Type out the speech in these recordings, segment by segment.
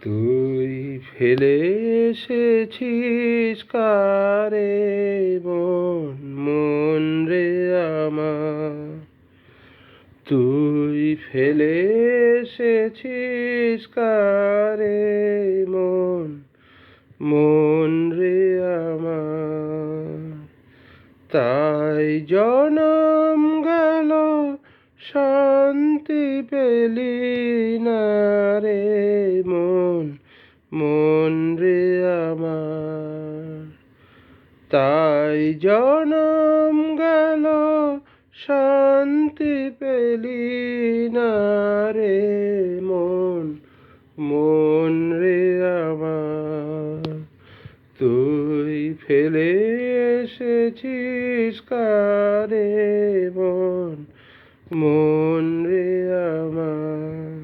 তুই ফেলে এসেছিস কারে মন মন রে আমার, তুই ফেলে এসেছিস কারে মন মন রে আমার। তাই জনম গেল শান্তি পেলি না রে মন মন রে আমার। তাই জনম গেল শান্তি পেলি না রে মন মন রে আমার। তুই ফেলে এসেছিস কারে মন মন রে আমার।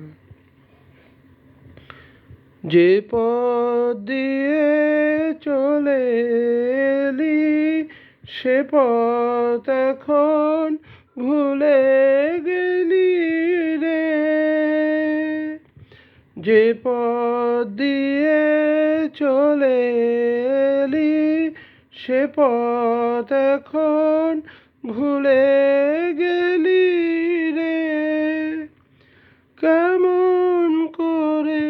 যে পথ দিয়ে চলে এলি সে পথ এখন ভুলে গেলি রে। যে পথ দিয়ে চলে এলি সে পথ এখন ভুলে গেলি রে। কেমন করে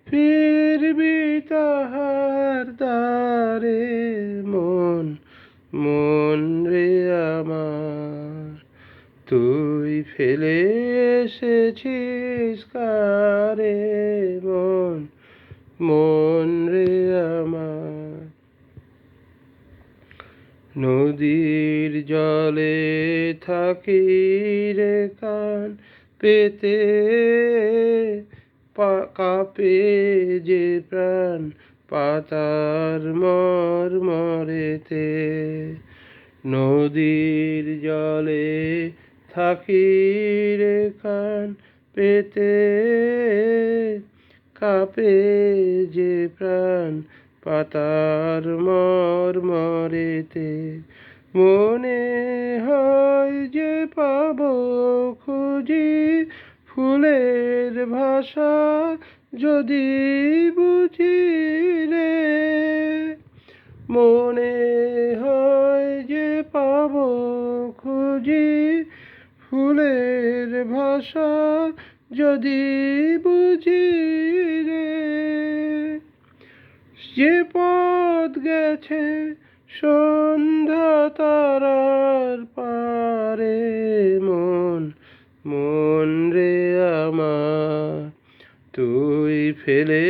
ফিরবি তাহার দ্বারে মন মন রে আমার। তুই ফেলে এসেছিস কারে মন মন রে আমার। নদীর জলে থাকি রে কান পেতে, কাঁপে যে প্রাণ পাতার মরমরেতে। নদীর জলে থাকি রে কান পেতে, কাঁপে যে প্রাণ পাতার মরমরেতে। মনে হয় যে পাবো খুঁজি ফুলের ভাষা যদি বুঝি রে। মনে হয় যে পাবো খুঁজি ফুলের ভাষা যদি বুঝি রে। যে পথ গেছে সন্ধ্যা তারার পারে মন মন রে আমার। তুই ফেলে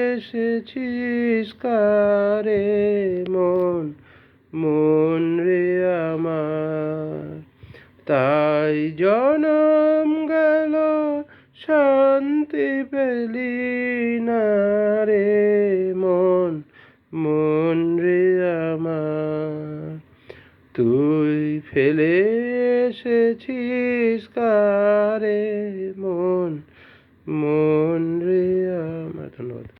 এসেছিস কারে মন মন রে আমার। তাই জনম গেল শান্তি পেলি না রে মন মন রে আমার। তুই ফেলে এসেছিস কারে